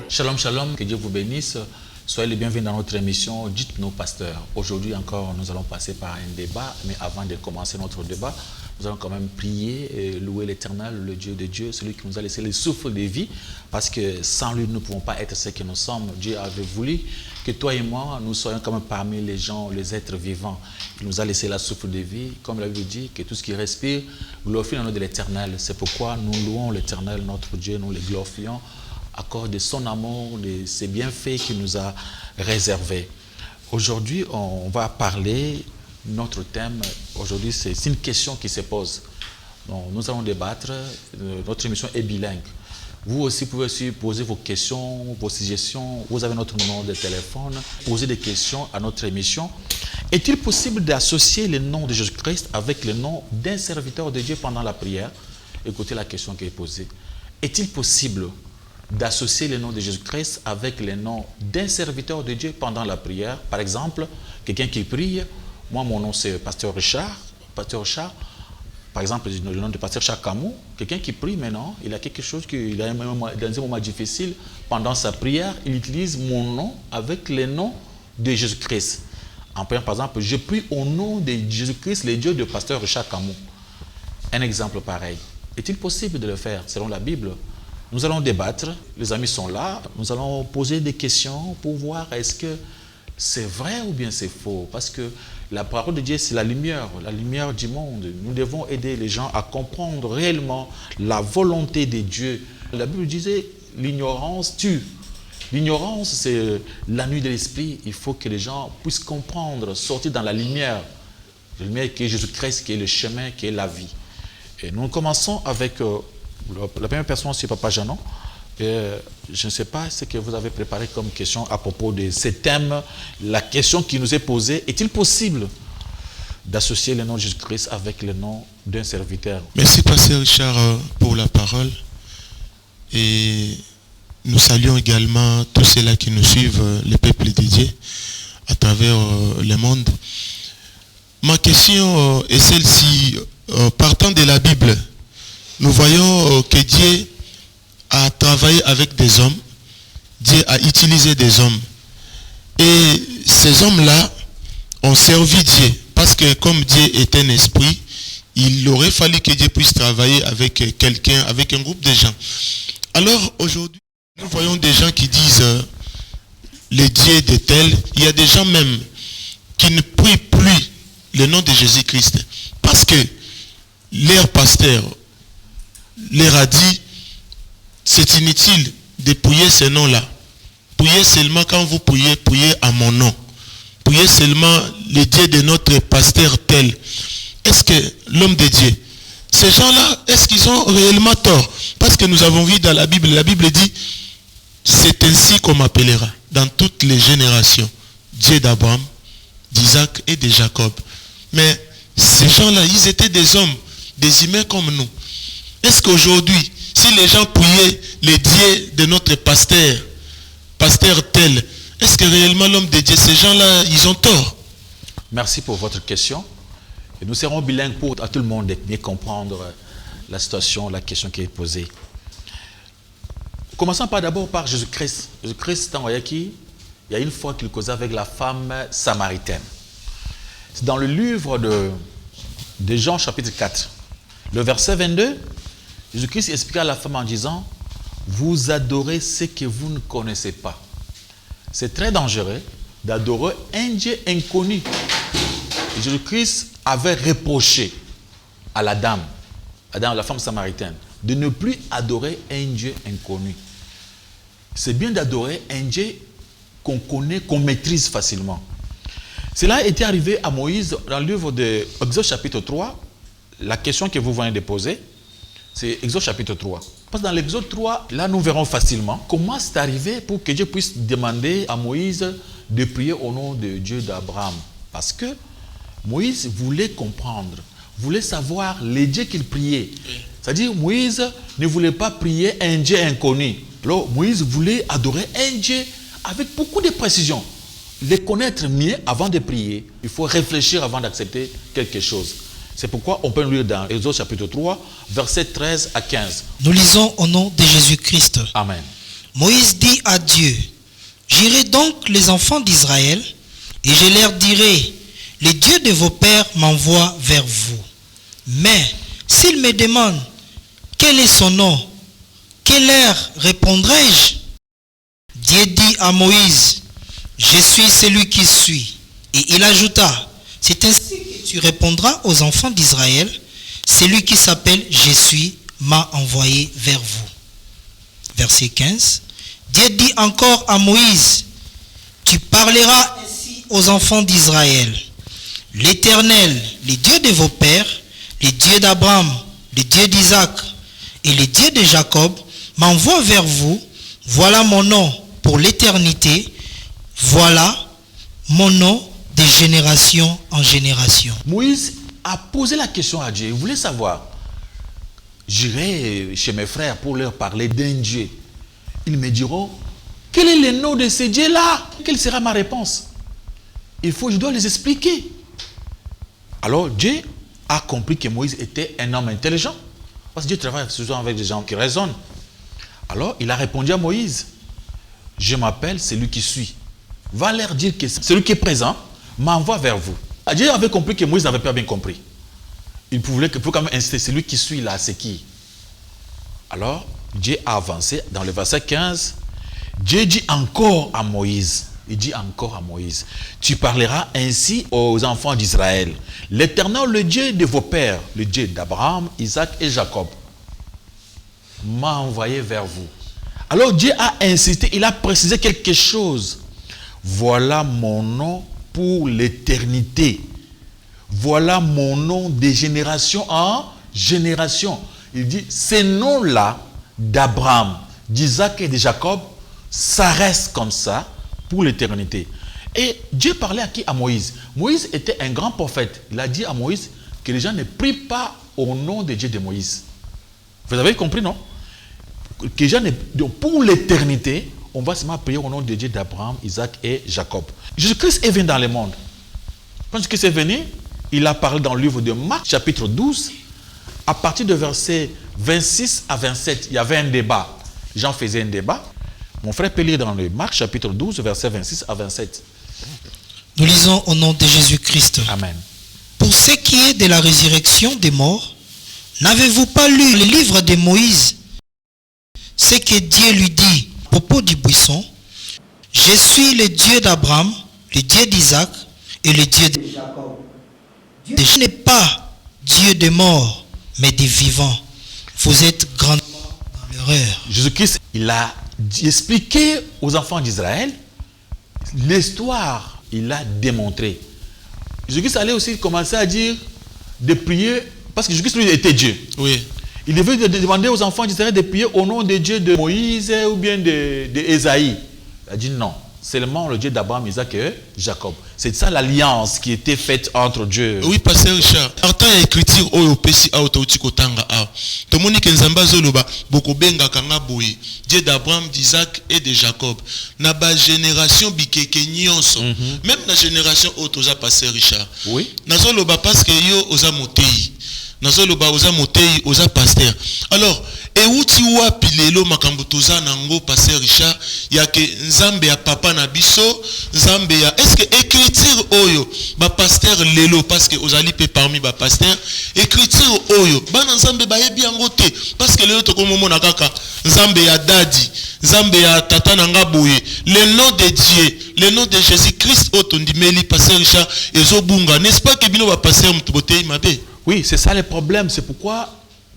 Shalom, shalom, que Dieu vous bénisse. Soyez les bienvenus dans notre émission Dites-nous Pasteur. Aujourd'hui encore, nous allons passer par un débat, mais avant de commencer notre débat, nous allons quand même prier et louer l'Éternel, le Dieu de Dieu, celui qui nous a laissé le souffle de vie, parce que sans lui, nous ne pouvons pas être ce que nous sommes. Dieu avait voulu que toi et moi, nous soyons quand même parmi les gens, les êtres vivants. Il nous a laissé la souffle de vie, comme la Bible dit, que tout ce qui respire glorifie le nom de l'Éternel. C'est pourquoi nous louons l'Éternel, notre Dieu, nous le glorifions, à cause de son amour, de ses bienfaits qu'il nous a réservés. Aujourd'hui, on va parler, notre thème, aujourd'hui, c'est une question qui se pose. Donc, nous allons débattre, notre émission est bilingue. Vous aussi pouvez aussi poser vos questions, vos suggestions, vous avez notre numéro de téléphone, poser des questions à notre émission. Est-il possible d'associer le nom de Jésus-Christ avec le nom d'un serviteur de Dieu pendant la prière? Écoutez la question qui est posée. Est-il possible d'associer le nom de Jésus-Christ avec le nom d'un serviteur de Dieu pendant la prière? Par exemple, quelqu'un qui prie, moi mon nom c'est Pasteur Richard, par exemple le nom de Pasteur Richard Camou, quelqu'un qui prie maintenant, il a quelque chose, il a dans un moment difficile, pendant sa prière, il utilise mon nom avec le nom de Jésus-Christ. En prière, par exemple, je prie au nom de Jésus-Christ, le Dieu de Pasteur Richard Camou. Un exemple pareil. Est-il possible de le faire selon la Bible? Nous allons débattre, les amis sont là, nous allons poser des questions pour voir est-ce que c'est vrai ou bien c'est faux. Parce que la parole de Dieu, c'est la lumière du monde. Nous devons aider les gens à comprendre réellement la volonté de Dieu. La Bible disait, l'ignorance tue. L'ignorance, c'est la nuit de l'esprit. Il faut que les gens puissent comprendre, sortir dans la lumière qui est Jésus-Christ, qui est le chemin, qui est la vie. Et nous commençons avec la première personne, c'est Papa Janon. Je ne sais pas ce que vous avez préparé comme question à propos de ce thème. La question qui nous est posée, est-il possible d'associer le nom de Jésus-Christ avec le nom d'un serviteur? Merci Pasteur Richard pour la parole. Et nous saluons également tous ceux-là qui nous suivent, les peuples dédiés à travers le monde. Ma question est celle-ci. Partant de la Bible, nous voyons que Dieu a travaillé avec des hommes, Dieu a utilisé des hommes. Et ces hommes-là ont servi Dieu. Parce que comme Dieu est un esprit, il aurait fallu que Dieu puisse travailler avec quelqu'un, avec un groupe de gens. Alors aujourd'hui, nous voyons des gens qui disent le Dieu de tel. Il y a des gens même qui ne prient plus le nom de Jésus-Christ. Parce que leur pasteur leur a dit, c'est inutile de prier ce nom-là. Priez seulement quand vous priez, priez à mon nom. Priez seulement le Dieu de notre pasteur tel. Est-ce que l'homme de Dieu, ces gens-là, est-ce qu'ils ont réellement tort? Parce que nous avons vu dans la Bible dit, c'est ainsi qu'on m'appellera dans toutes les générations. Dieu d'Abraham, d'Isaac et de Jacob. Mais ces gens-là, ils étaient des hommes, des humains comme nous. Est-ce qu'aujourd'hui, si les gens priaient les dieux de notre pasteur tel, est-ce que réellement l'homme de Dieu, ces gens-là, ils ont tort? Merci pour votre question. Et nous serons bilingues pour à tout le monde de bien comprendre la situation, la question qui est posée. Commençons d'abord par Jésus-Christ. Jésus-Christ, il y a une fois qu'il causait avec la femme samaritaine. C'est dans le livre de Jean chapitre 4. Le verset 22, Jésus-Christ expliqua à la femme en disant, vous adorez ce que vous ne connaissez pas. C'est très dangereux d'adorer un Dieu inconnu. Et Jésus-Christ avait reproché à la dame, la femme samaritaine, de ne plus adorer un Dieu inconnu. C'est bien d'adorer un Dieu qu'on connaît, qu'on maîtrise facilement. Cela était arrivé à Moïse dans le livre de Exode chapitre 3. La question que vous venez de poser, c'est Exode chapitre 3. Parce que dans l'Exode 3, là nous verrons facilement comment c'est arrivé pour que Dieu puisse demander à Moïse de prier au nom de Dieu d'Abraham. Parce que Moïse voulait comprendre, voulait savoir les dieux qu'il priait. C'est-à-dire, Moïse ne voulait pas prier un Dieu inconnu. Alors, Moïse voulait adorer un Dieu avec beaucoup de précision. Les connaître mieux avant de prier. Il faut réfléchir avant d'accepter quelque chose. C'est pourquoi on peut lire dans Exode chapitre 3, versets 13 à 15. Nous lisons au nom de Jésus-Christ. Amen. Moïse dit à Dieu, j'irai donc les enfants d'Israël et je leur dirai, les dieux de vos pères m'envoient vers vous. Mais s'ils me demandent quel est son nom, quelle leur répondrai-je? Dieu dit à Moïse, je suis celui qui suis. Et il ajouta, c'est ainsi que tu répondras aux enfants d'Israël, celui qui s'appelle je suis m'a envoyé vers vous. Verset 15. Dieu dit encore à Moïse, tu parleras ainsi aux enfants d'Israël. L'Éternel, le Dieu de vos pères, le Dieu d'Abraham, le Dieu d'Isaac et le Dieu de Jacob m'envoie vers vous. Voilà mon nom pour l'éternité. Voilà mon nom de génération en génération. Moïse a posé la question à Dieu. Il voulait savoir. J'irai chez mes frères pour leur parler d'un Dieu. Ils me diront, quel est le nom de ce Dieu-là? Quelle sera ma réponse? Je dois les expliquer. Alors Dieu a compris que Moïse était un homme intelligent. Parce que Dieu travaille souvent avec des gens qui raisonnent. Alors il a répondu à Moïse, je m'appelle celui qui suis. Va leur dire que celui qui est présent m'envoie vers vous. Dieu avait compris que Moïse n'avait pas bien compris. Il pouvait quand même insister, celui qui suit là, c'est qui? Alors Dieu a avancé dans le verset 15. Dieu dit encore à Moïse, il dit encore à Moïse, tu parleras ainsi aux enfants d'Israël. L'Éternel, le Dieu de vos pères, le Dieu d'Abraham, Isaac et Jacob, m'a envoyé vers vous. Alors Dieu a insisté, il a précisé quelque chose. Voilà mon nom pour l'éternité. Voilà mon nom de génération en génération. Il dit, ces noms-là d'Abraham, d'Isaac et de Jacob, ça reste comme ça pour l'éternité. Et Dieu parlait à qui? À Moïse. Moïse était un grand prophète. Il a dit à Moïse que les gens ne prient pas au nom de Dieu de Moïse. Vous avez compris, non? Que les gens pour l'éternité, on va seulement prier au nom de Dieu d'Abraham, Isaac et Jacob. Jésus-Christ est venu dans le monde. Quand Jésus-Christ est venu, il a parlé dans le livre de Marc, chapitre 12, à partir de versets 26 à 27, il y avait un débat. Jean faisait un débat. Mon frère peut lire dans le Marc, chapitre 12, versets 26 à 27. Nous lisons au nom de Jésus-Christ. Amen. Pour ce qui est de la résurrection des morts, n'avez-vous pas lu le livre de Moïse? Ce que Dieu lui dit à propos du buisson, je suis le Dieu d'Abraham, le Dieu d'Isaac et le Dieu de Jacob. Dieu n'est pas Dieu des morts, mais des vivants. Vous êtes grandement dans l'erreur. Jésus-Christ, il a expliqué aux enfants d'Israël l'histoire, il a démontré. Jésus-Christ allait aussi commencer à dire de prier, parce que Jésus-Christ lui était Dieu. Oui. Il devait demander aux enfants d'Israël de prier au nom de Dieu de Moïse ou bien d'Ésaïe. Il a dit non, seulement le Dieu d'Abraham, Isaac et Jacob. C'est ça l'alliance qui était faite entre Dieu. Oui, pasteur Richard. Artan ya écriture oyo pesi a otauti kotanga a. Tomoni ke nzamba zoloba boko benga kanga boye. Dieu d'Abraham, d'Isaac et de Jacob. Na ba génération bikeke nyonso. Même na génération otoza pasteur Richard. Oui. Na zoloba parce que yo oza motei. Nazoloba oza motei oza pasteur. Alors euti wapi lelo makambo toza nango pasteur Richard ya ke nzambe ya papa na biso nzambe ya est-ce que écriture oyo ba pasteur lelo parce que ozali pe parmi ba pasteur écriture oyo bana nzambe ba yebi yango te parce que lelo tokomomona kaka nzambe ya dadi nzambe ya tata nanga boye le nom de Dieu le nom de Jésus-Christ otondimeli pasteur Richard ezobunga n'est-ce pas que bino ba pasteur mutubotei mabe. Oui, c'est ça le problème. C'est pourquoi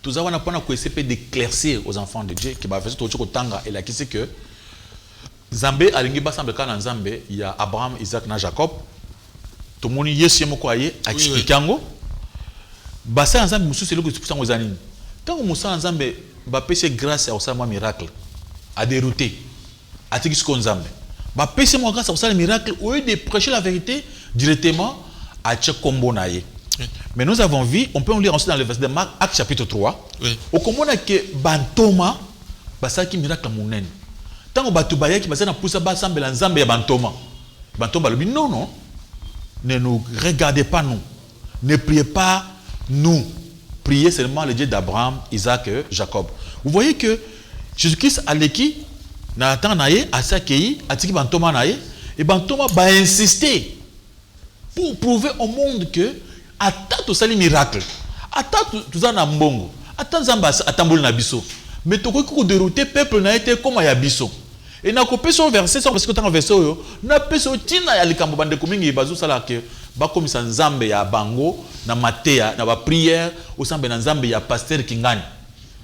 nous avons essayer d'éclaircir aux enfants de Dieu qui va faire tout ce tanga et là qui c'est que Zambé alingi basambe kana Zambé il y a Abraham, Isaac na Jacob. Tout le monde yesu moko aye expliquango. Basa Nzambe musu c'est le que tu peux ngozani. Tant que musa Nzambe ba pese grâce à osama miracle à dérouter à tiki ce Nzambe. Ba pese mo grâce à osama miracle au lieu de prêcher la vérité directement a tche kombo na ye. Mais nous avons vu, on peut lire ensuite dans le verset de Marc, Acte chapitre 3. Au kombo na ke bantoma basa ki miracle monene. Tant batu baya ki basa na poussa ba sambela nzambe ya bantoma. Bantoma lobi non. Ne nous regardez pas nous. Ne priez pas nous. Priez seulement le Dieu d'Abraham, Isaac et Jacob. Vous voyez que Jésus-Christ a l'équipe na temps naye asakei atiki bantoma naye et bantoma ba insister pour prouver au monde que ata to sali miracle ata tout na mbongo ata nzamba atamboli na biso mais to ko dérouter peuple na été comme ya biso et na ko peso verset parce que dans verset yo na peso tina ya likambo bande ko mingi bazo sala ke ba komisa nzambe ya bango na matea na ba prière au sambe na nzambe ya pasteur Kingani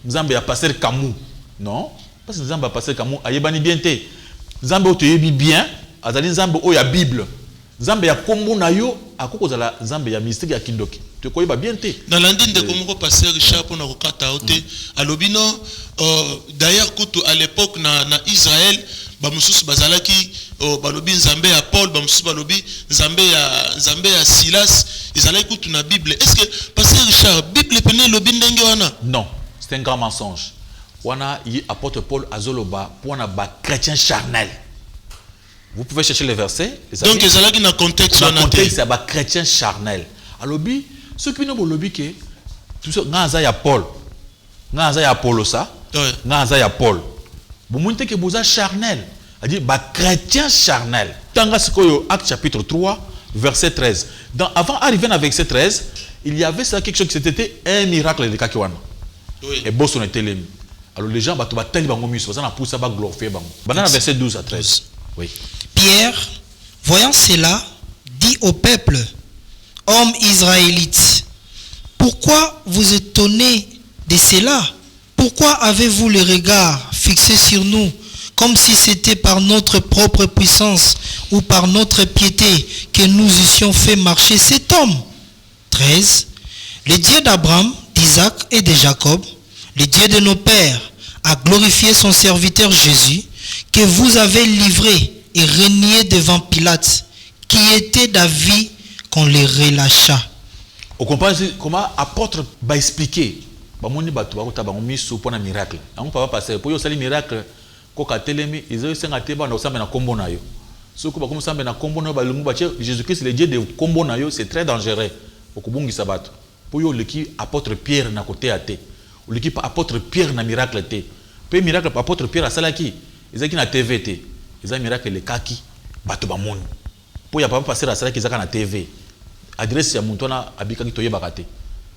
nzambe ya pasteur Kamu non parce que nzambe ya pasteur Kamu ayebani bien te nzambe o toyebi bien azali nzambe o ya Bible nzambe ya kombo na yo akoko zala nzambe ya mystique ya kindoki to koyeba bien te na landine de komoko pasteur Richard pona ko kata ote alobino d'ailleurs kutu à l'époque na Israël ba mususu bazalaki balobi nzambe ya Paul ba mususu balobi nzambe ya Silas ezalaki kutu na Bible. Est-ce que pasteur Richard Bible pene lobi ndenge wana? Non, c'est un grand mensonge. Wana y apôtre Paul azoloba pona ba chrétien charnel. Vous pouvez chercher les versets. Donc, il y a un contexte. Le contexte, c'est un chrétien charnel. Alors, ceux qui nous disent que tout ça, il y a Paul. Il y a Apollo, ça. Il y a Paul. Vous montrez que vous êtes charnel. C'est-à-dire, chrétien charnel. Dans Acte chapitre 3, verset 13. Avant d'arriver à verset 13, il y avait ça, quelque chose qui c'était un miracle de Kakiwana. Et bon, on était là. Alors, les gens, ils ont tellement de choses. Ils ont glorifié. Dans verset 12 à 13. Oui. Pierre, voyant cela, dit au peuple, hommes israélites, pourquoi vous étonnez de cela? Pourquoi avez-vous le regard fixé sur nous, comme si c'était par notre propre puissance ou par notre piété que nous eussions fait marcher cet homme? 13. Le Dieu d'Abraham, d'Isaac et de Jacob, le Dieu de nos pères, a glorifié son serviteur Jésus, que vous avez livré et renié devant Pilate, qui était d'avis qu'on les relâcha. On comprend comment l'apôtre va expliquer. Bamoni batu bakota bangomi pour un miracle. On peut pas passer pour yo sali miracle ko katelemi izo senga teba na osamba na kombo na yo. Soko ba comme samba na kombo na ba lungu ba Jésus-Christ le Dieu de kombo na yo, c'est très dangereux. Okubungi sabato. Pour yo leki apôtre Pierre na côté até. Ou leki apôtre Pierre na miracle té. Pe miracle apôtre Pierre a salaki. Ezaki na TV té. Ils ont miracle les kaki bato ba monde pour ya pas passer la salle qui zaka na TV adresse ya muntona abika ki toyeba kate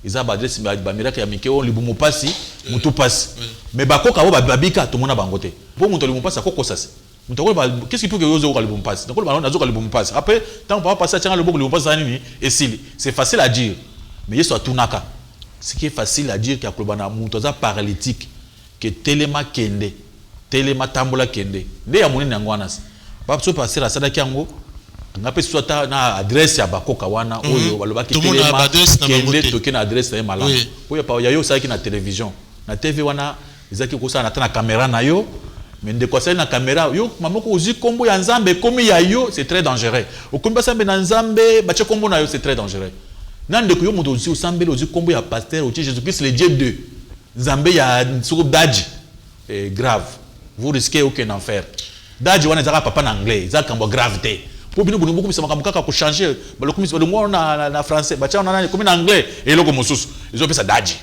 ils ont adresse ba miracle ya mikeo libumu pasi mutu pasi mais ba koka ba babika to mona bangote pour mutu libumu pasi akoko sasi mutu ko qu'est-ce qui peut que yozo ko libumu pasi donc ba nazo ko libumu pasi après tant pas passer tanga le libumu pasi nini et c'est facile à dire mais yeso atunaka ce qui est facile à dire que akolobana mutu za paralytique que telema kende telema tambola kende nde ya monene yango wana ba so passer la sadaki yango ngape swata na adresse ya bakoka wana oyo balobaki telema kende toke na adresse na malamu oyo pa yayo saki na télévision na TV wana ezaki ko sana na caméra na yo mais ndeko sala na caméra yo mamoko ozi kombo ya nzambe komi ya yo c'est très dangereux okomba sambe na nzambe bache kombo na yo c'est très dangereux nande ko yo moto ozi osambe ozi kombo ya pasteur ozi Jésus-Christ le Dieu de nzambe ya soko daji grave. Vous risquez aucun enfer. Daji wana zaka papa en anglais, zaka kambo gravité. Pour bino beaucoup bisa makambo kaka ko changer, ba lokomi ba mo na français, ba cha na comme en anglais et loko mosusu. Ils ont fait ça daji.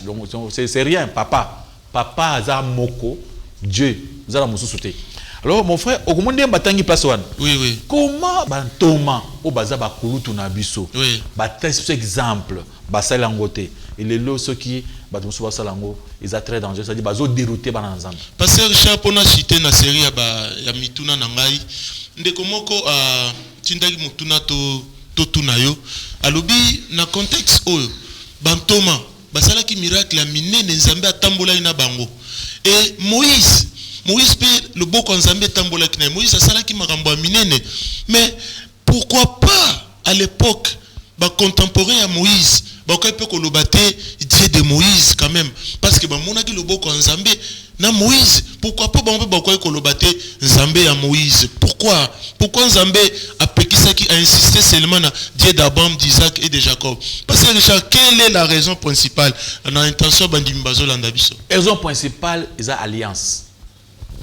Donc c'est rien papa za moko Dieu, za la mosusu te. Alors mon frère, okomonde batangi place wana. Oui. Comment bantoma o baza ba kulutu na biso. Oui. Ba test exemple, ba salangote. Et les lots ceux qui batumusuba salango, ils sont très dangereux, c'est-à-dire bazo dérouter bana nzambe. Pasteur Richard pona cité na série ya mituna na ngai ndeko moko tindaki mutuna to tunayo alobi na contexte oyo bantoma basalaki miracle ya minene nzambe atambola ina bango et Moïse pe le boko nzambe tambola kina Moïse asalaki makambo ya minene mais pourquoi pas à l'époque ba contemporain à Moïse bakoy pe kolobate Dieu de Moïse quand même. Parce que mon aki loboko en Zambé, na Moïse, pourquoi pas bon pourquoi kolobate Zambé à Moïse? Pourquoi Zambé a insisté seulement na Dieu d'Abraham, d'Isaac et de Jacob? Parce que Richard, quelle est la raison principale? On a intention bandimbazo landabiso. Raison principale, c'est alliance.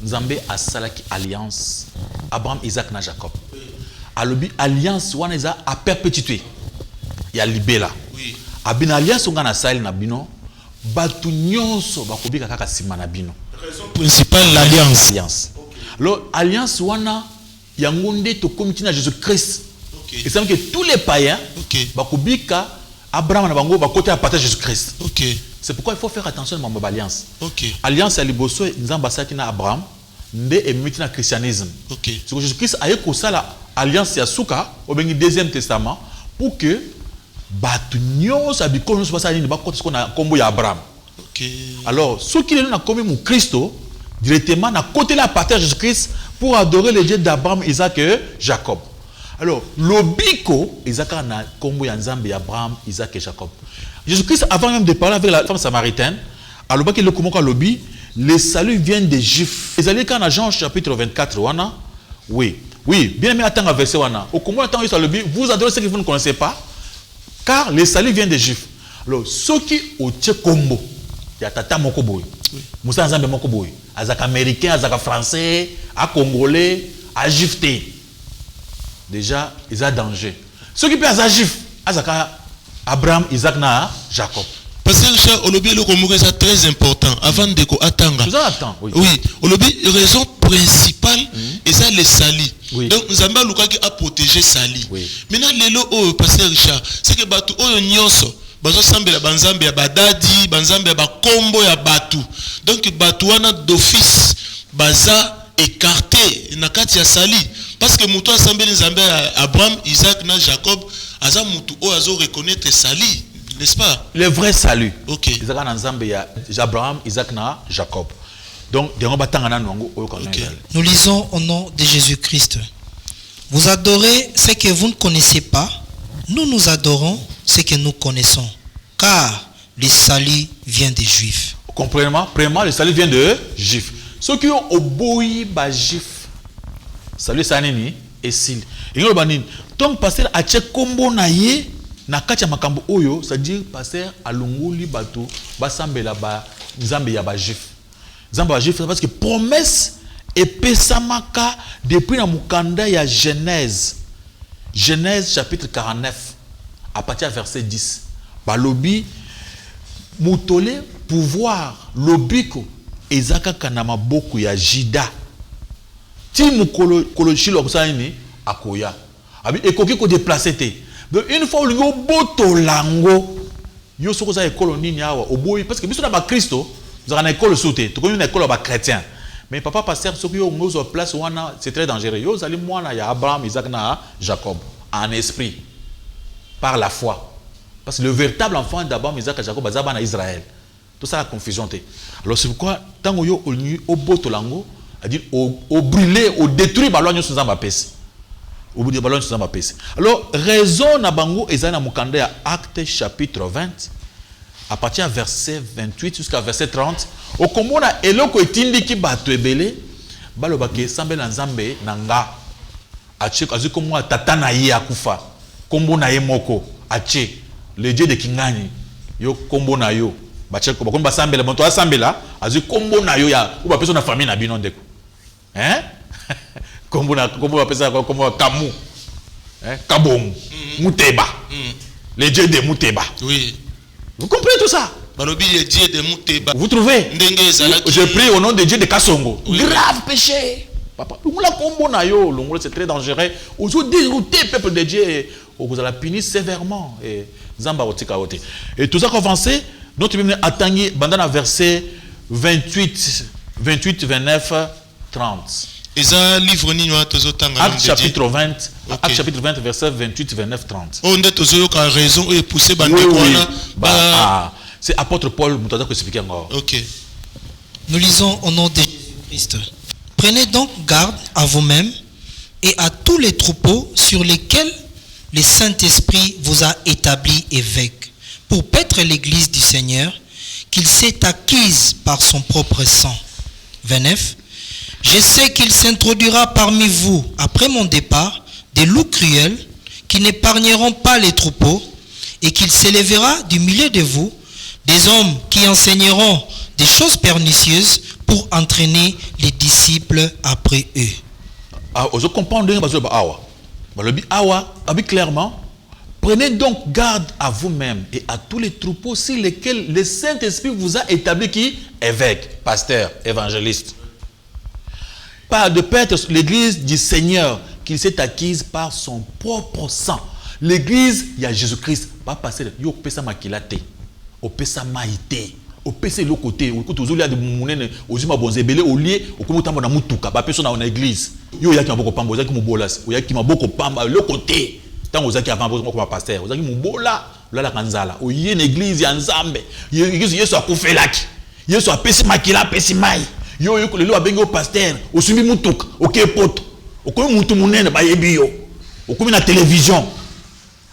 Zambé a salaki alliance. Abraham, Isaac na Jacob. Alobi alliance wana eza a perpétuité. Ya libela. Oui. Abina alliance nga na sali na bino batu nyonso bakobika kaka sima na bino. Raison principale l'alliance. Alliance. Alors alliance wana yango nde to komiti na Jésus-Christ. OK. Et ça veut dire que tous les païens bakobika Abraham na bango bakote à partager Jésus-Christ. OK. C'est pourquoi il faut faire attention à ma alliance. OK. Alliance ya liboso nzamba saki na Abraham nde emiti na christianisme. OK. C'est que Jésus-Christ a écouté la alliance ya suka au deuxième testament pour que batu nyonso abiko nyonso basa nini bakota ce na kombo ya Abraham. OK. Alors ceux qui na komi mu Christo directement na côté la partage Jésus-Christ pour adorer le Dieu d'Abraham, Isaac et Jacob. Alors lobiko Isaac na kombo ya Nzambe ya Abraham, Isaac et Jacob. Jésus-Christ avant même de parler avec la femme samaritaine, alors que le komoko lobi les saluts viennent des Juifs. Les alliés quand dans Jean chapitre 24 wana oui, bien aimé attends verset wana. Au comment attend il lobi vous adorez ceux que vous ne connaissez pas car les saluts viennent des Juifs. Alors ceux qui au tche kombo ya tata moko boy. Musa Nzambe moko boy. Azak américain, azak français, à congolais, à juifté. Déjà, ils ont danger. Ceux qui peuvent être juifs, azak Abraham, Isaac na Jacob. Parce que Richard, Olobi le Komoré c'est très important avant de ko atanga. Vous attends, oui. Oui, Olobi raison principale et ça les salis. Oui. Donc Nzamba Luka qui a protégé sali. Oui. Maintenant lelo oh pasteur Richard, c'est que batu oyo nyonso bazo sambela banzambe ya badadi, banzambe ya bakombo ya batu. Donc batu wana d'office baza écarté na kati ya sali parce que muto asambeli nzambe Abraham, Isaac na Jacob, aza mutu o azo reconnaître sali. N'est-ce pas? Le vrai salut. Ok. Isaac na Nzambe ya Abraham, Isaac na Jacob. Donc, nous lisons au nom de Jésus-Christ. Vous adorez ce que vous ne connaissez pas. Nous adorons ce que nous connaissons. Car le salut vient des Juifs. Comprenez? Premièrement, le salut vient de Juifs. Ceux qui ont obéi les Juifs. Salut Sanini et Sil. Donc, pasteur a tché kombo na ye. Na kacha makambo oyo, c'est-à-dire pasteur alunguli bato basambela ba nzambe ya ba juif. Nzambe ya juif parce que promesse epesamaka depuis na mukanda ya Genèse. Genèse chapitre 49 à partir du verset 10. Balobi mutole pouvoir lobiko ezaka kana maboko ya Jida. Ti mukolo kolochilo kusani akoya. Abi ekoki ko déplacer te. Donc une fois où le boto lango yo soko za école nini awa oboyi parce que biso na ba Christo nous avons une école sauté to une école ba chrétien mais papa pasteur soko yo ngozo place wana c'est très dangereux yo zali mwana ya Abraham Isaac na Jacob en esprit par la foi parce que le véritable enfant d'Abraham Isaac et Jacob bazaba na Israël tout ça la confusion té alors c'est pourquoi tango yo au boto lango a dit au brûler au détruire ba loño sous zamba pesi. Alors, raison na bango ezana mukanda ya Acte chapitre 20 à partir du verset 28 jusqu'à verset 30 okomona eloko etindiki bato ebele balobake sambe na nzambe nanga ache aziko mwa tata na ye akufa kombo na ye moko ache le Dieu de Kingani yo kombo na yo bache ko bakomba sambela moto asambela aziko kombo na yo ya uba peso na famille na bino ndeko kombo bapesa kombo Kamu Kabong Muteba les dieux de Muteba. Oui. Vous comprenez tout ça? Balobi les dieux de Muteba. Vous trouvez? Je prie au nom de Dieu de Kasongo. Oui. Grave péché. Papa, la kombo na yo, c'est très dangereux. Vous dérouter le peuple de Dieu, vous allez punir sévèrement et Zamba otika ote. Et tout ça avancé, notre Bible atteint pendant verset 28, 29, 30. Acte chapitre 20, okay. Acte chapitre 20, verset 28, 29, 30. On a raison et poussé c'est apôtre Paul qui a expliqué encore. Ok. Nous lisons au nom de Jésus-Christ. Prenez donc garde à vous-même et à tous les troupeaux sur lesquels le Saint-Esprit vous a établi évêque pour paître l'église du Seigneur qu'il s'est acquise par son propre sang. 29. Je sais qu'il s'introduira parmi vous, après mon départ, des loups cruels qui n'épargneront pas les troupeaux, et qu'il s'élèvera du milieu de vous des hommes qui enseigneront des choses pernicieuses pour entraîner les disciples après eux. Je comprends clairement. Prenez donc garde à vous-même et à tous les troupeaux sur lesquels le Saint-Esprit vous a établi qui évêque, pasteur, évangéliste. Pas de paître l'église du Seigneur qu'il s'est acquise par son propre sang. L'église, il y a Jésus-Christ. Pas passer, yo pesa makilate, o pesa maïté, o pesa le côté, o côté aux de mounene, aux ima bonzebele, au lieu, au comme tambo na mutuka, ba personne na église. Yo ya ki maboko pamba, oza ki mubolas, o ya ki maboko pamba, le côté. Tant oza ki avant comme pasteur, oza ki mubola, la kanzala, o yé une église ya nzambe. Yesu akufelaki. Yesu apesi makila, pesi mai. Yo yo le lo abengi au pasteur, o sumi mutuka, o kepoto. O comme mutu munene ba yebi yo. O comme na télévision.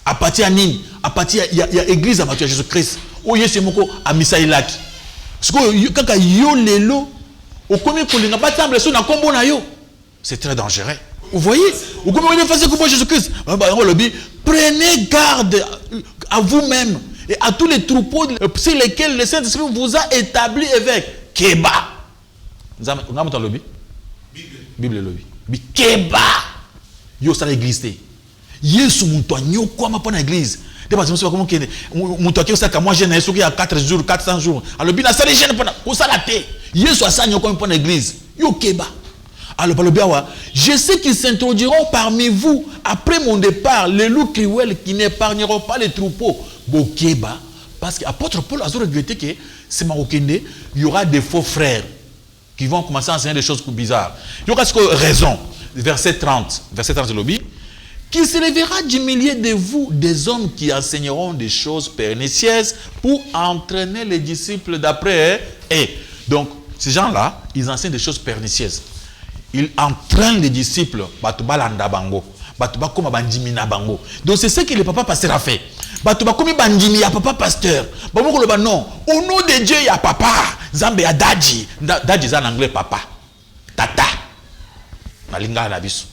À partir de Nini, à partir il y a église à partir de Jésus-Christ. Oh Yesu moko a misailaki. Parce que quand yo lelo, au comme ko linga batamble so na kombo na yo. C'est très dangereux. Vous voyez? Au comme on fait comme Jésus-Christ. Prenez garde à vous-même et à tous les troupeaux sur lesquels le Saint-Esprit vous a établi évêque. Keba. Vous avez entendu le Bible lobby. Keba. Yo ça l'église. Yesu muntu anyokwa mapa na église. Deba c'est comment que muntu akio saka moi jeune yesu qui a 4 jours 400 jours. Alors bina ça les jeunes pana ko sala te. Yesu asa anyokwa mapa na église. Yo keba. Alors par le biawa, je sais qu'ils s'introduiront parmi vous après mon départ les loups cruels qui n'épargneront pas les troupeaux. Bokeba parce que apôtre Paul a regretté que c'est Marokende, il y aura des faux frères qui vont commencer à enseigner des choses bizarres. Il y aura raison. Verset 30 de l'Obi. Qu'il se lèvera du milieu de vous des hommes qui enseigneront des choses pernicieuses pour entraîner les disciples d'après. Et donc, ces gens-là, ils enseignent des choses pernicieuses. Ils entraînent les disciples. Donc, c'est ce que le papa pasteur a fait. Papa pasteur. Non, au nom de Dieu, il y a papa. Zambe ya dadji. Dadji, c'est en anglais papa. Tata. Malinga na biso.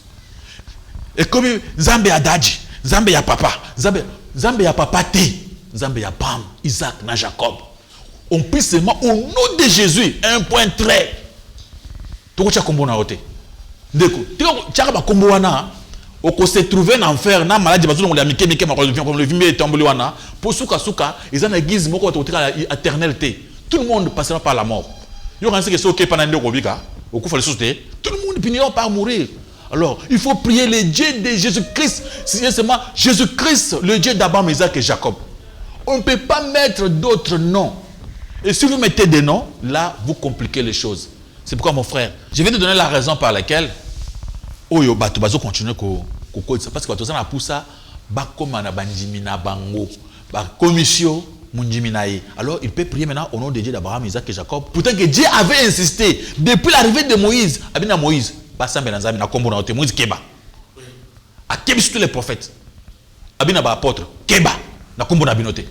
Et comme Zambe ya dadji, Zambe ya papa, Zambe ya papa te, Zambe ya Bam, Isaac, na Jacob. On prie seulement au nom de Jésus, un point très. Toko cha kombo na ote. Ndeko, toko ba kombo wana, oko se trouver en enfer na maladie bazo ngoli amike mike makolo comme le vimbe tomboli wana, pour suka ils en église moko to tira éternalité. Tout le monde passera par la mort. Yo kan se que so ke pana ndeko bika, okufa le soute, tout le monde finira par mourir. Alors, il faut prier le Dieu de Jésus-Christ. C'est seulement Jésus-Christ, le Dieu d'Abraham, Isaac et Jacob. On ne peut pas mettre d'autres noms. Et si vous mettez des noms, là, vous compliquez les choses. C'est pourquoi, mon frère, je vais te donner la raison par laquelle Oyo Bato Bazo continue parce que ça pour ça, Bakomana Bandimina Bango, Commission Mundjiminae. Alors, il peut prier maintenant au nom de Dieu d'Abraham, Isaac et Jacob. Pourtant que Dieu avait insisté, depuis l'arrivée de Moïse, Abina Moïse, na kombo na Moïse keba. A kebis tous les prophètes. Abina ba apôtre keba na kombo na binote.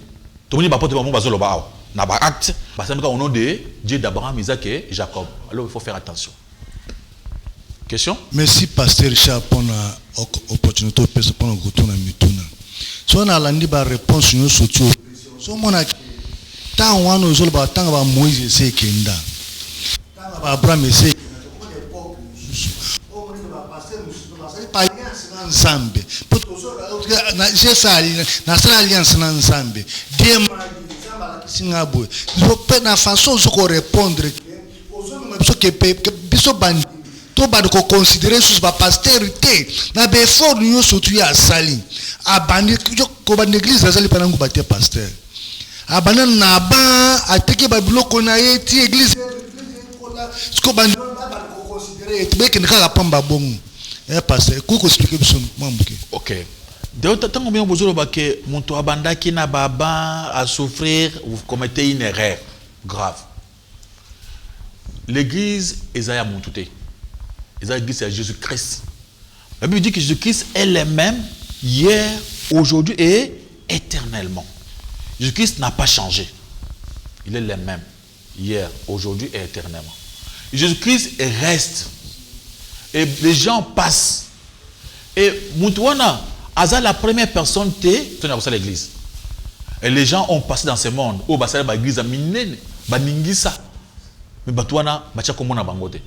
Tomoni ba apôtre ba mo bazolo ba awa. Na ba acte basambika au nom de Dieu d'Abraham, Isaac et Jacob. Alors il faut faire attention. Question? Merci pasteur Richard pour l'opportunité de passer pour le retour na mituna. So na landi ba réponse nous surtout. So mona tant wano zolo ba tant ba Moïse c'est kenda. Tant ba Abraham c'est alliance na Nzambe nasala alliance na Nzambe Singapore na façon de répondre biso bandi to ba ko considérer sous ba pastorité na be fort nous surtout ya sali abandi ko ba l'église azali pana ngo batie pasteur abana na ba ateke ba biloko na ye ti église ko ba ko considérer be ke nka pamba bongo. Ok. Tant que vous avez que mon abanda qui n'a pas à souffrir, vous commettez une erreur grave. L'église est à Montouté. L'église c'est Jésus-Christ. La Bible dit que Jésus-Christ est le même hier, aujourd'hui et éternellement. Jésus-Christ n'a pas changé. Il est le même, hier, aujourd'hui et éternellement. Jésus-Christ reste. Et les gens passent. Et Moutouana, Aza la première personne, tu à l'église. Et les gens ont passé dans ce monde. Oh, bah, ça, l'église a miné, bah, ningisa. Mais Batouana, bah, tcha, comment on a bangoté.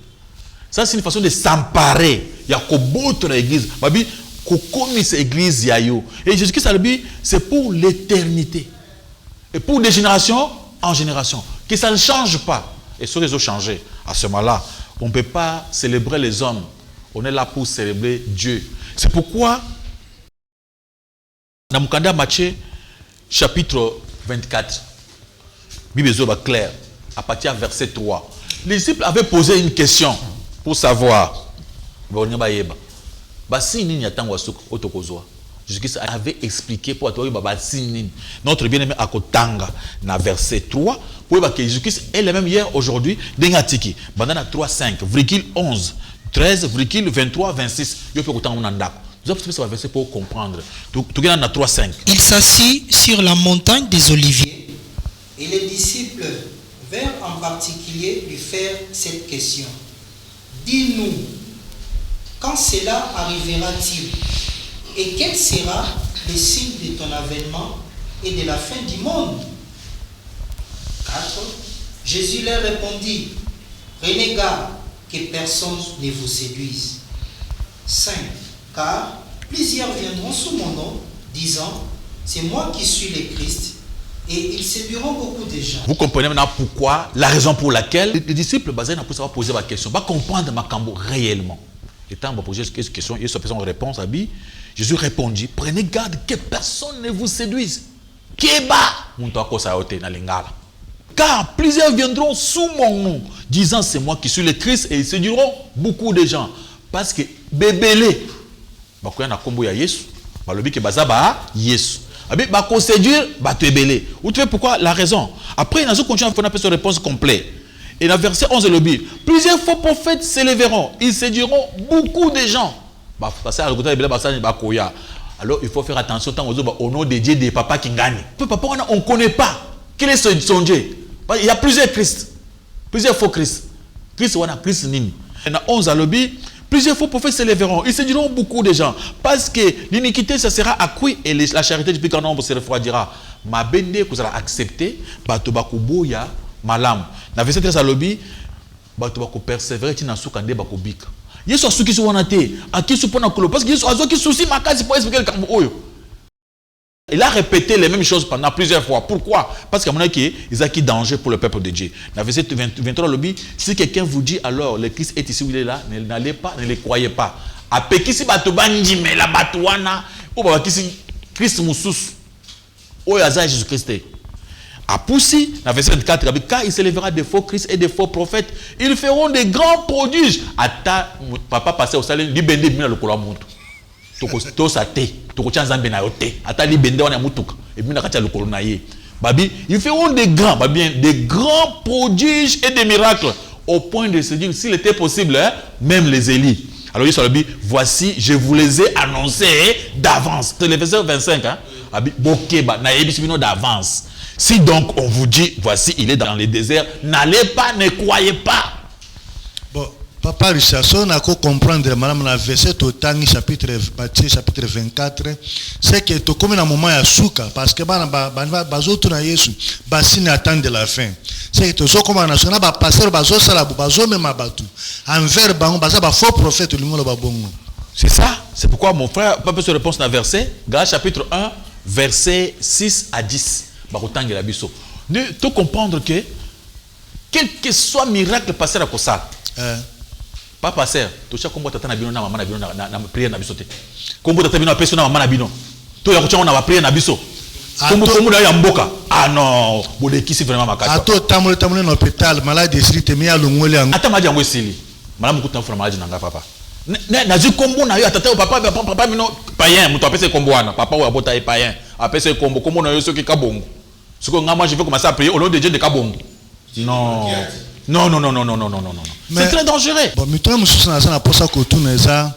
Ça, c'est une façon de s'emparer. Il y a qu'au l'église. Babi, qu'au cette église, yayo. Et Jésus-Christ, c'est pour l'éternité. Et pour des générations en génération. Que ça ne change pas. Et ceux qui ont changé, à ce moment-là, on ne peut pas célébrer les hommes. On est là pour célébrer Dieu. C'est pourquoi, dans Mukanda Matthieu, chapitre 24, Bible est clair, à partir du verset 3. Les disciples avaient posé une question pour savoir. Jésus-Christ avait expliqué pour toi notre bien-aimé à Kotanga, dans verset 3, pour que Jésus-Christ est le même hier, aujourd'hui, dans 3, 5, 11, 13, 23, 26. Nous avons fait ce verset pour comprendre. Il s'assit sur la montagne des Oliviers et les disciples vinrent en particulier lui faire cette question. Dis-nous, quand cela arrivera-t-il? Et quel sera le signe de ton avènement et de la fin du monde? 4. Jésus leur répondit, prenez garde que personne ne vous séduise. 5. Car plusieurs viendront sous mon nom, disant, c'est moi qui suis le Christ, et ils séduiront beaucoup de gens. Vous comprenez maintenant pourquoi, la raison pour laquelle les disciples basés pour savoir poser ma question, pas comprendre ma cambo réellement. Et tant que poser cette question, il y a une réponse à lui. Jésus répondit, prenez garde que personne ne vous séduise. Car plusieurs viendront sous mon nom, disant c'est moi qui suis le Christ, et ils séduiront beaucoup de gens. Parce que bébélé, bakoya na kombo ya Yesu, balobi ke bazaba Yesu. Abi bako séduire, ba te belé. Ou tu sais pourquoi? La raison. Après, nous continuons à faire une réponse complète. Et dans verset 11 de l'Obi, plusieurs faux prophètes s'élèveront, ils séduiront beaucoup de gens. Alors il faut faire attention au nom de Dieu des papas qui gagnent. Papa, on ne connaît pas. Quel est son Dieu? Il y a plusieurs Christ, plusieurs faux Christ. Christ ou Christ nini. Et dans 11 à l'Obi, plusieurs faux prophètes s'élèveront, ils séduiront beaucoup de gens. Parce que l'iniquité, ça sera accrue et la charité du plus grand nombre se refroidira. Ma bende que vous allez accepter, batobakuboya malam. Dans verset 13 à l'Obi, batobaku persévérer, tu n'as soukande bakubika. Yesu asuki so wana te aki supona kolo parce que Yesu azoki souci makazi pour expliquer le kambo oyo. Il a répété les mêmes choses pendant plusieurs fois. Pourquoi? Parce qu'à mon avis, il y a qui danger pour le peuple de Dieu. Dans verset 23 lobby, si quelqu'un vous dit alors le Christ est ici ou il est là, n'allez pas, ne le croyez pas. Après qui si batubanji mais la batuana ou ba qui si Christ musus. Oyo aza Jésus-Christ. À Poussi, dans verset 24, car il s'élèvera des faux Christ et des faux prophètes. Ils feront des grands prodiges. Ata papa passé au salaire, li bende bina lokola muntu. To sa te, to ko chanza bena yote. Ata li bende wana mutuka. Et bina kacha lokolo na ye. Babi, ils feront des grands prodiges et des miracles au point de se dire s'il était possible, hein, même les Élie. Alors il dit voici, je vous les ai annoncés d'avance. C'est le verset 25 hein. Babi, bokeba na yebisibino d'avance. Si donc on vous dit, voici, il est dans le désert, n'allez pas, ne croyez pas. Bon, Papa Richardson, on a comprendre, madame, la verset au Tangi, Matthieu, chapitre 24, c'est que tu comme un moment à souka, parce que bazotu na Yesu, basine attendre de la fin. C'est que tu so comme un national, passer bazo salabu, bazo même abatu. Envers bango, baza ba faux prophète, le monde babongo. C'est ça. C'est pourquoi mon frère, Papa se réponse dans le verset, Galates chapitre 1, verset 6 à 10. Tu comprendre que quel que soit miracle passé à Kosa, pas passer, tu sais comment tu as bino na maman na bino na prière na biso te. Comment tu as bino personne na maman na bino. Tu as continué na prière na biso. Comment tu as mboka? Ah non, bode qui c'est vraiment makato. Ato tamole tamole na hôpital, malade esili te mi alongole yango. Ata maji yango esili. Malamu kuta fura maji nanga papa. Na zi kombo na yo atata papa mino païen, muto apese kombo wana. Papa ou abota e païen. Apese kombo na yo soki kabongo. Ce que moi je vais commencer à prier au nom de Dieu de Kabongo. Non. Non. C'est très dangereux. Bon, mais toi, monsieur, ça n'a pas ça que tout n'est ça.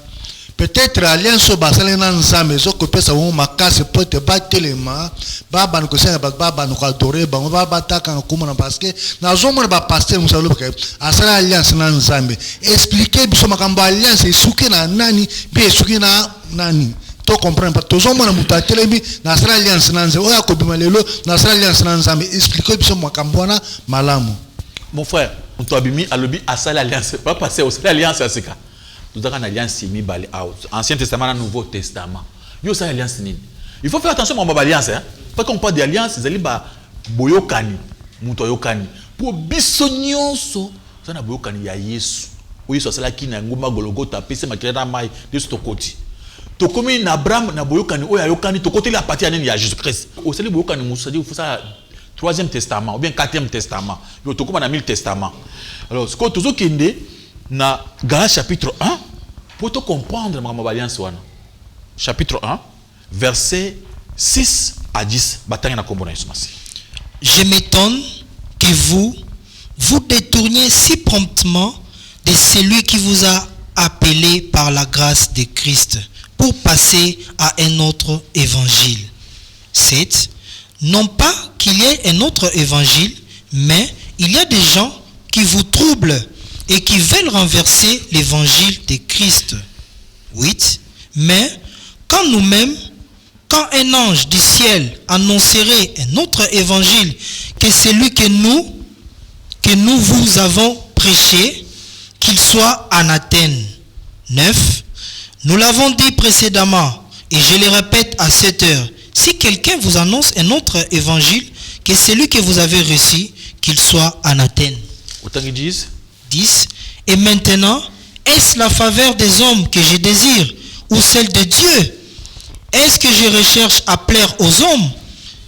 peut-être alliance au basale na nzambe zo ko pesa wo makase pote ba telema ba ban ko senga ba ban ko adore ba ba bataka kuma na parce que na zo mo ba pasteur musalo ba asala alliance na nzambe expliquer biso makambo alliance esuki na nani bi esuki na nani to comprendre pas tozo mo na mutatele bi na asala alliance na nzambe oya ko bima lelo na asala alliance na nzambe expliquer biso makambo na malamu. Mon frère, on t'a mis à l'objet à ça l'alliance, pas passer au l'alliance à ce cas. Nous avons une alliance simi bali out. Ancien Testament, et Nouveau Testament. Yo ça alliance nini. Il faut faire attention à mon alliance hein. Pas qu'on parle d'alliance, ils allaient ba boyokani, muto yokani. Pour bisonyonso, ça na boyokani ya Yesu. Oui, ça c'est là qui na ngoma Golgotha, pese makira mai de stokoti. To comme in Abraham na boyokani o ya yokani to côté la partie nini ya Jésus-Christ. Au c'est boyokani musa dit il faut ça Troisième Testament ou bien Quatrième Testament. Il y a 1000 testaments. Alors, ce que tu as dit dans Galates chapitre 1, pour te comprendre ma alliance, chapitre 1, verset 6 à 10. Je m'étonne que vous détourniez si promptement de celui qui vous a appelé par la grâce de Christ pour passer à un autre évangile. 7. Non pas qu'il y ait un autre évangile, mais il y a des gens qui vous troublent et qui veulent renverser l'évangile de Christ. 8. Mais quand un ange du ciel annoncerait un autre évangile que celui que nous vous avons prêché, qu'il soit anathème. 9. Nous l'avons dit précédemment, et je le répète à cette heure, si quelqu'un vous annonce un autre évangile que celui que vous avez reçu, qu'il soit anathème. 10. Et maintenant, est-ce la faveur des hommes que je désire ou celle de Dieu? Est-ce que je recherche à plaire aux hommes?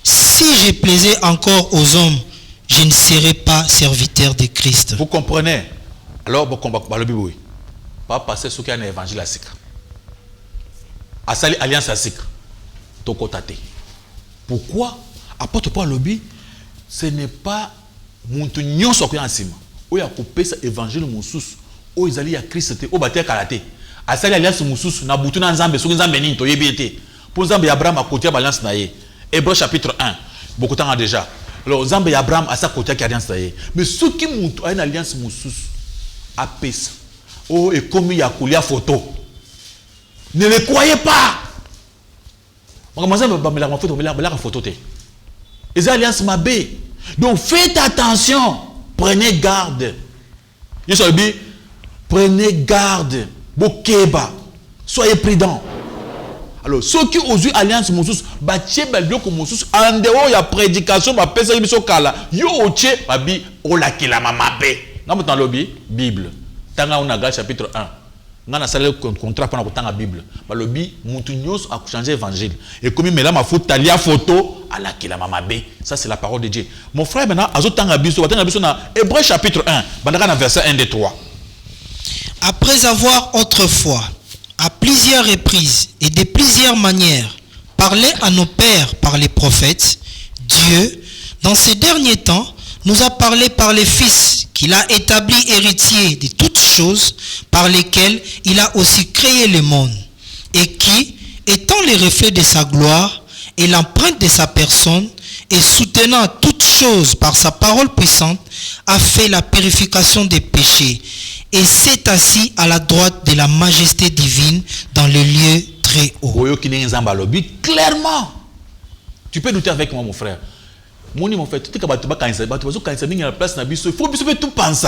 Si je plaisais encore aux hommes, je ne serais pas serviteur de Christ. Vous comprenez? Alors, vous comprenez le Bible. Pas passer ce qu'il y a un évangile à Sikra. À sali alliance à Sikra. Pourquoi? Apôtre Paul lobby, ce n'est pas mon union sur quoi ensemble. Où il y a coupé cet évangile moussous, où ils allaient à Christ, où bâtir karaté. À ça l'alliance moussous, na boutou na nzambe, sur nzambe ni to yebete. Pour nzambe Abraham à côté alliance naie. Hébreux chapitre 1. Beaucoup de temps déjà. Alors nzambe Abraham à sa côté alliance naie. Mais ceux qui montent à une alliance moussous, à pesa. Oh et comme il y a coulé photo. Ne les croyez pas. Les alliances mabé. Donc faites attention. Prenez garde. Prenez garde. Bokeba. Soyez prudents. Alors, ceux qui osent alliance Moussous, bâtir Belbioko Moussous, en dehors de la prédication, ma pesa yibiso kala. Yo oche, babi, ola kila mamabe. N'a pas lobby, Bible. Tanga Onaga chapitre 1. N'a pas le contrat pour la Bible. Le lobby, Moutunios a changé l'évangile. Et comme il met là ma faute, talia photo, ala kila mamabe. Ça, c'est la parole de Dieu. Mon frère, maintenant, Azotanga Biso, Hébreux chapitre 1, verset 1 et 3. Après avoir autrefois, à plusieurs reprises et de plusieurs manières, parlé à nos pères par les prophètes, Dieu, dans ces derniers temps, nous a parlé par les fils qu'il a établis héritiers de toutes choses par lesquelles il a aussi créé le monde, et qui, étant les reflets de sa gloire et l'empreinte de sa personne, et soutenant toutes choses par sa parole puissante, a fait la purification des péchés, et s'est assis à la droite de la majesté divine dans le lieu très haut. Clairement, tu peux douter avec moi, mon frère. Mon frère, tout ce que la place il faut tout penser,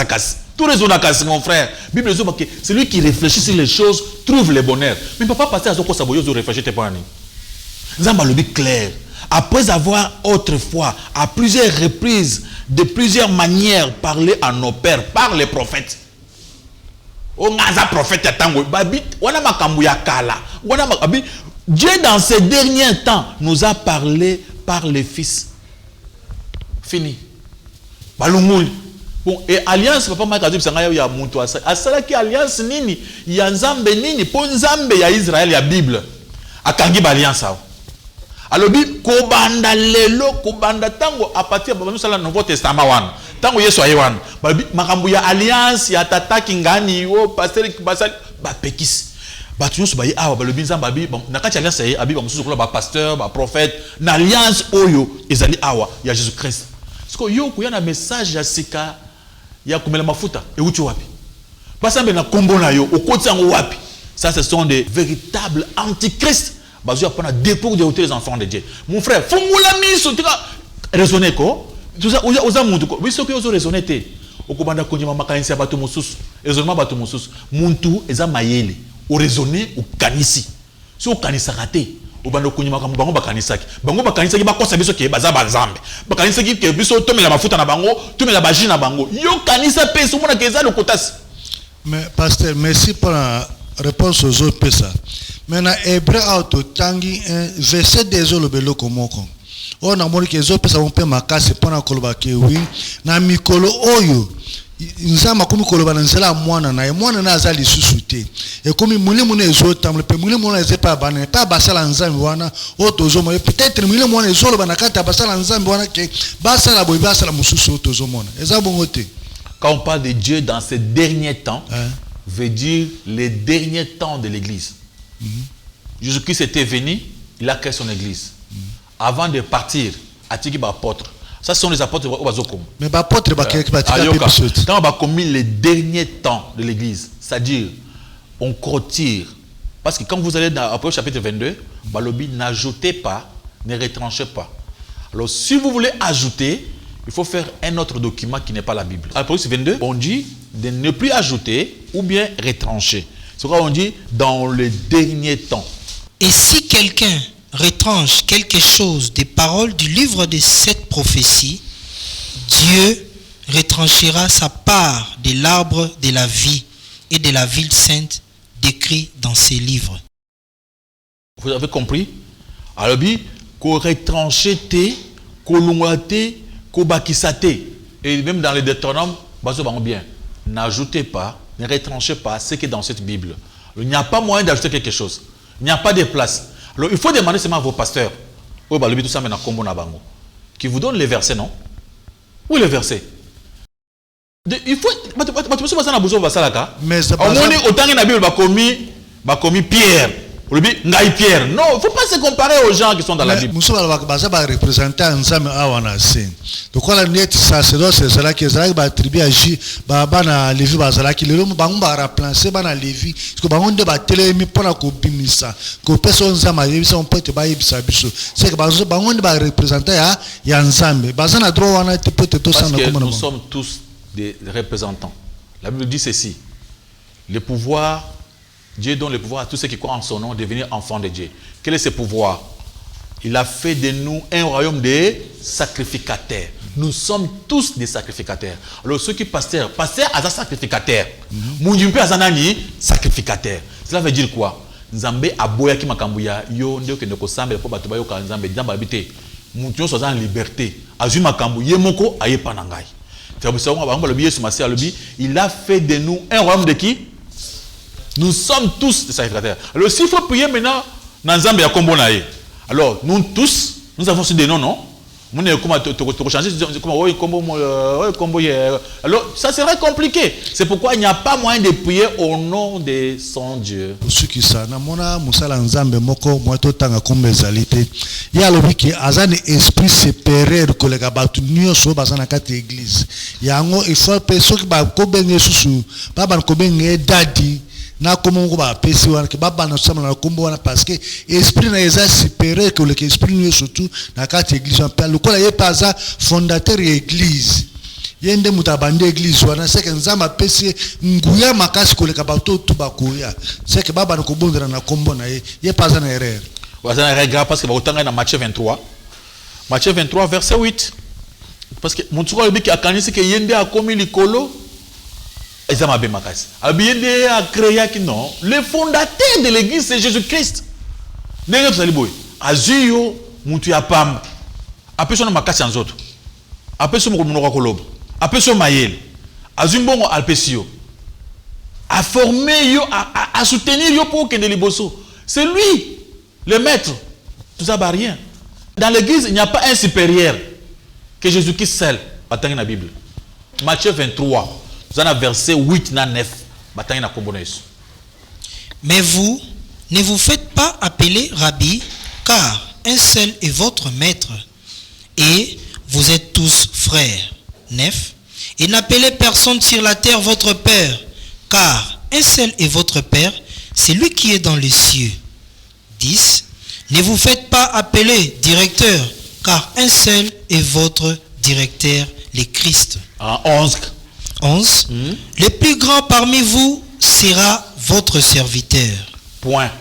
tout raisonner, mon frère. Bible dit que celui qui réfléchit sur les choses trouve le bonheur. Mais papa passer à ce que ça veut réfléchir tes parents. Zamba le dit clair. Après avoir autrefois, à plusieurs reprises, de plusieurs manières, parlé à nos pères par les prophètes. Dieu dans ces derniers temps nous a parlé par les fils. Fini. Bon, et alliance, papa m'a dit que il y a monto à ça. À cela qui alliance nini, il y a nzambe nini, pour nzambe il y a Israël, il y a Bible. À kangi alliance ça. Alors bi kobanda lelo kobanda tango à partir de nous Nouveau Testament wan. Tango Yesu ayewan. Ba makambu ya alliance ya tata kingani yo pasteur basal ba pekis. Batunyos bayi awa balobi nzamba bi nakati alliance e abi ba mususu kola ba pasteur ba prophète na alliance oyo ezali awa ya Jésus Christ. Siko yo kuya na message ya sika ya kumela mafuta e uti wapi? Basambe na kombo na yo okoti yango wapi? Ça ce sont des véritables antichrists. Bazu ya pona dépôt de hauteur les enfants de Dieu. Mon frère, fungula miso tika raisonner ko. Tout ça oza muntu ko. Biso ko ozo raisonner te. Okobanda konjima makanisi ya bato mususu. Raisonnement bato mususu. Muntu eza mayele. O raisonner o kanisi. Si o kanisa raté, o bando kunyima ka bango bakanisaki. Bango bakanisaki bakosa biso ke baza banzambe. Bakanisaki ke biso tomela mafuta na bango, tomela baji na bango. Yo kanisa pe so mona keza le kotasi. Mais pasteur, merci pour la réponse aux autres pesa. Maintenant hébreu auto tangi verset des autres belo komoko. On a moni ke zo pesa on pe makasi pona koloba ke wi na mikolo oyo. Nzama komi koloba na nzela mwana na azali susute e komi mulimu na ezotamble pe mulimu na ezepa bana pa basala nzambe wana otozoma e peut-être mulimu na ezolo bana kata basala nzambe wana ke basala boy basala mususu otozomona eza bongo te. Quand on parle de Dieu dans ces derniers temps, veut dire les derniers temps de l'église. Jésus-Christ était venu, il a créé son église. Avant de partir, Atiki ba apôtre. Ça, ce sont les apôtres au Bazokom. Mais les apôtres, quand on a commis les derniers temps de l'église, c'est-à-dire, on retire. Parce que quand vous allez dans Apôtres chapitre 22, Balobi, n'ajoutez pas, ne retranchez pas. Alors, si vous voulez ajouter, il faut faire un autre document qui n'est pas la Bible. Apôtres 22, on dit de ne plus ajouter ou bien retrancher. C'est pourquoi on dit dans les derniers temps. Et si quelqu'un retranche quelque chose des paroles du livre de cette prophétie, Dieu retranchera sa part de l'arbre de la vie et de la ville sainte décrit dans ces livres. Vous avez compris? Alors, qu'on retranche te, qu'on l'ongate, qu'on bakisate. Et même dans les Deutéronomes, bien, n'ajoutez pas, ne retranchez pas ce qui est dans cette Bible. Il n'y a pas moyen d'ajouter quelque chose. Il n'y a pas de place. Alors, il faut demander seulement à vos pasteurs, qui vous donnent les versets, non? Où est le verset? Il faut. Mais autant la Bible va commis Pierre. Pierre. Non, il ne faut pas se comparer aux gens qui sont dans la Bible. Nous sommes représentés ensemble à Wanassin. Donc, on a net sacerdoce, c'est là que Zalak va attribuer à J. Bana Lévi Bazalaki. Le homme va remplacer Bana Lévi. Parce que Bangon de Batelé, mais pour la copimisa. Que personne n'a pas on peut te bailler bisabiso. C'est que Bangon va représenter à Yanzambe. Bazana droit, on a été peut-être tous en commun. Nous sommes tous des représentants. La Bible dit ceci. Le pouvoir. Dieu donne le pouvoir à tous ceux qui croient en son nom de devenir enfants de Dieu. Quel est ce pouvoir? Il a fait de nous un royaume de sacrificateurs. Nous sommes tous des sacrificateurs. Alors ceux qui pasteur à un sacrificateur. Mounjumpe azanani sacrificateur. Cela veut dire quoi? Nzambe aboya ki makambuya yo ndio kende ko sambe po bato bayoka nzambe nzambe habité. Mutu so en liberté. Azui makambu yemoko ayepa na ngai. Il a fait de nous un royaume de qui? Nous sommes tous des sacrificateurs. Alors s'il faut prier maintenant, alors nous tous, nous avons ce des noms, non? Alors ça serait compliqué. C'est pourquoi il n'y a pas moyen de prier au nom de son Dieu. Il y a le qui a un esprit séparé de collègues à battre nous sur bazana quatre églises. Il y a un il faut personne qui va combiner sous pas ban combiner dadi. Na komo ko ba pesi wana ke baba na sama na kombo wana parce que esprit na eza supérieur que le esprit nous surtout na kati église en père lokola ye paza fondateur église yende mutabande église wana c'est que nzamba pesi nguya makasi ko le kabato tubakoya c'est que baba na kobondera na kombo na ye paza na erreur wazana erreur parce que ba otanga na Matthieu 23 verset 8 parce que mutsuko le biki akanisi ke yende akomi likolo. Le fondateur de l'église, c'est Jésus-Christ. Azuyo, Moutu Yapam. Après son makasi en autres. Après son monokolob. Après son mayel. Azumbongo alpesio. À former yo, à soutenir yo pour que de liboso. C'est lui, le maître. Tout ça va rien. Dans l'église, il n'y a pas un supérieur que Jésus-Christ seul. Attendez la Bible. Matthieu 23. Verset 8 à 9. Mais vous, ne vous faites pas appeler Rabbi, car un seul est votre maître, et vous êtes tous frères. 9. Et n'appelez personne sur la terre votre Père, car un seul est votre Père, c'est lui qui est dans les cieux. 10. Ne vous faites pas appeler directeur, car un seul est votre directeur, le Christ. 11. Le plus grand parmi vous sera votre serviteur. Point.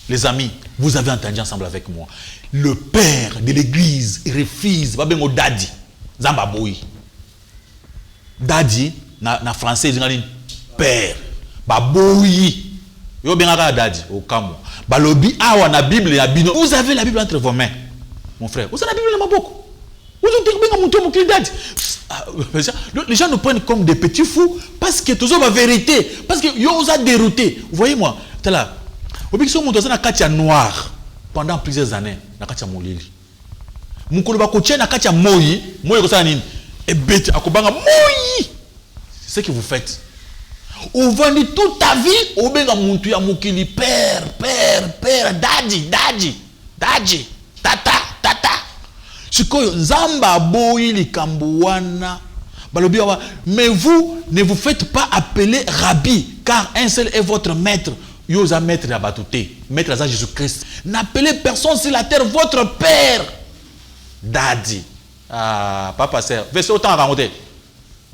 Les amis, vous avez entendu ensemble avec moi. Le père de l'église refuse. Daddy. Zamba boy. Daddy, na français, ils ont père. Baboui. Yo benga daddy au Cameroun. Balobi awa na Bible ya bino. Vous avez la Bible entre vos mains. Mon frère, vous avez la Bible dans ma boque. Les gens nous prennent comme des petits fous parce que tout ça la vérité, parce que yo vous a dérouté. Vous voyez moi, t'es là. Obixo mon dosa na katia noir pendant plusieurs années na katia molili. Mukolo ba koche na katia moyi ko sa nini et bête akobanga moyi. C'est ce que vous faites. Vous vendez toute ta vie au benga muntu ya mukili père, daddy, tata. Sikoyo nzamba boyi likambo wana balobi wa, mais vous ne vous faites pas appeler Rabbi, car un seul est votre maître. Yosa maître à batouté, maître à Jésus-Christ. N'appelez personne sur la terre votre père. Daddy. Ah, papa sœur. Verset autant à raconter.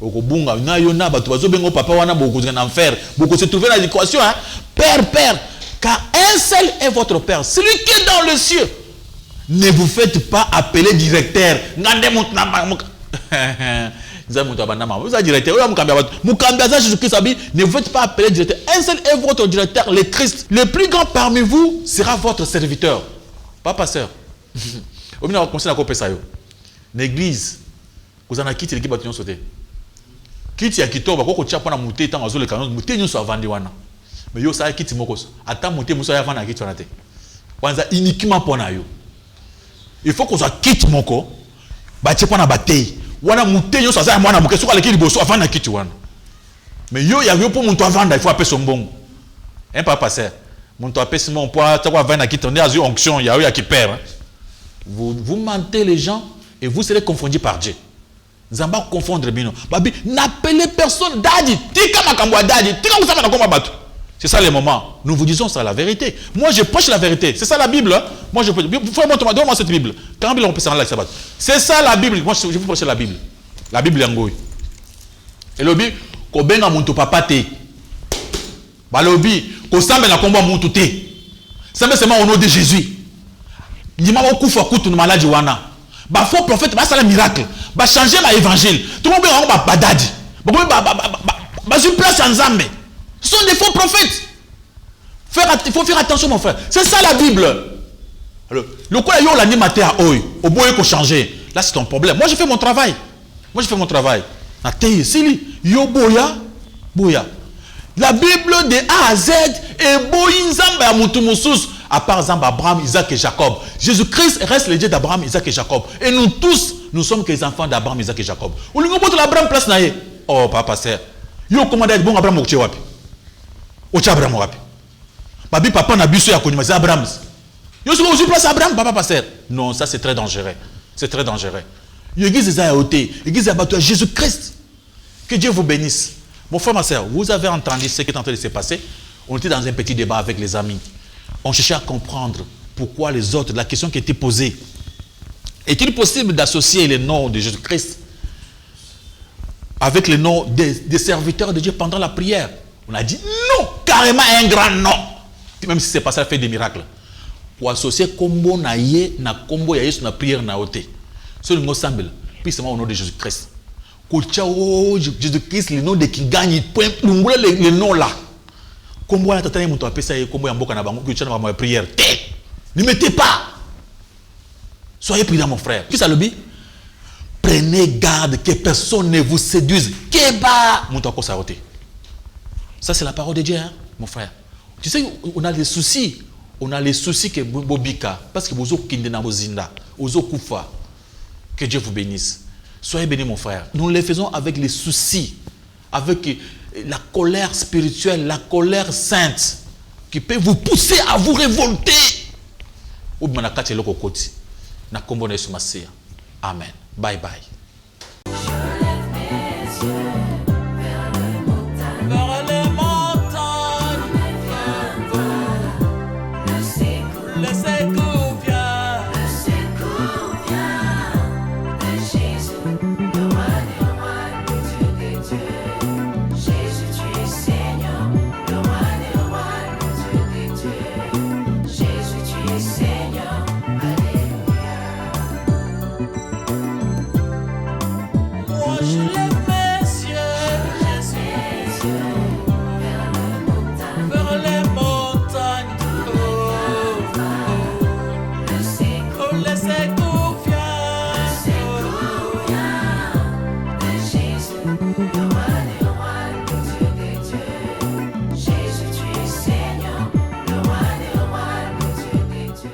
Okobunga na yona batu bazo bengo papa wana boko en enfer. Boko se trouver dans l'équation hein. Père, car un seul est votre père, celui qui est dans le cieux. Ne vous faites pas appeler directeur. Ngande mutna vous avez directeur, ne vous faites pas appeler directeur. Un seul est votre directeur, le Christ. Le plus grand parmi vous sera votre serviteur. Pas pasteur. L'église, vous en avez quitté l'équipe de sauté. Quitte à quitter, vous avez quitter monter dans le canon, monter nous sur vendu wana. Mais yo ça quitte mokos. Attends monter muso ya vana quitte wana te. Wanza uniquement pour na yo. Il faut qu'on soit quitte moko. Ba tche na bataille. Wana monter yo ça mwana moke soka lekili boso avant na quitte wana. Mais yo ya yo pour monter vendre, il faut appeler son bon. Un pas passer. Monter appeler mon poids, tu vas vendre quitte on est à une onction, il y a eu qui perd. Vous mentez les gens et vous serez confondus par Dieu. Zamba confondre bino. Babi, n'appelez personne daddy. Tika makambo daddy. Tika musama na koma batu. C'est ça le moment. Nous vous disons ça la vérité. Moi je prêche la vérité. C'est ça la Bible. Hein? Moi je prêche. Donne-moi cette Bible. Quand on peut s'en là, c'est ça la Bible. Moi je vous prêche la Bible. La Bible yangoy. Et lobi ko benga muntu papa te. Ba lobi ko sambe na komba muntu te. Sambe seulement au nom de Jésus. Ndima ko kufa kutu na maladie wana. Bah faux prophète bah ça le miracle bah changer l'évangile tout le monde va badadi bah une place en Zambé ce sont des faux prophètes il faut faire attention mon frère c'est ça la Bible alors le quoi yo l'animateur à oi au bout il faut changer là c'est ton problème moi je fais mon travail na teye sili yo boya la Bible de A à Z est boyi nzamba ya mutu mususu. À part exemple Abraham, Isaac et Jacob. Jésus-Christ reste le Dieu d'Abraham, Isaac et Jacob. Et nous tous, nous sommes que les enfants d'Abraham, Isaac et Jacob. Ou nous avons l'Abraham place naïe. Oh papa sœur. Yo commandé bon Abraham au Tchewapi. Au Tchabraham wapi. Babi papa n'a bu ce yakonima c'est Abraham. Yo suis aussi place Abraham papa sœur. Non, ça c'est très dangereux. C'est très dangereux. Yo église à ôter, église à battre Jésus-Christ. Que Dieu vous bénisse. Mon frère ma sœur, vous avez entendu ce qui est en train de se passer. On était dans un petit débat avec les amis. On cherchait à comprendre pourquoi les autres, la question qui était posée. Est-il possible d'associer le nom de Jésus-Christ avec le nom des serviteurs de Dieu pendant la prière? On a dit non, carrément un grand non. Même si c'est pas ça, fait des miracles. Pour associer combo naïe, na combo yaïe sur la prière na ote. Ce le mot semble, puis c'est au nom de Jésus-Christ. Jésus-Christ, le nom de qui gagne, le nom là. Combo la tatane muto apesa ye combo ya mboka na bango kuchana ba prière. Ne mettez pas. Soyez prudents mon frère. Qui ça le dit? Prenez garde que personne ne vous séduise. Keba muto akosa ote. Ça c'est la parole de Dieu hein, mon frère. Tu sais on a des soucis. On a les soucis que bobika parce que bozo kinde na bozinda, ozo kufa. Que Dieu vous bénisse. Soyez bénis mon frère. Nous les faisons avec les soucis, avec la colère spirituelle, la colère sainte, qui peut vous pousser à vous révolter. Amen. Bye bye.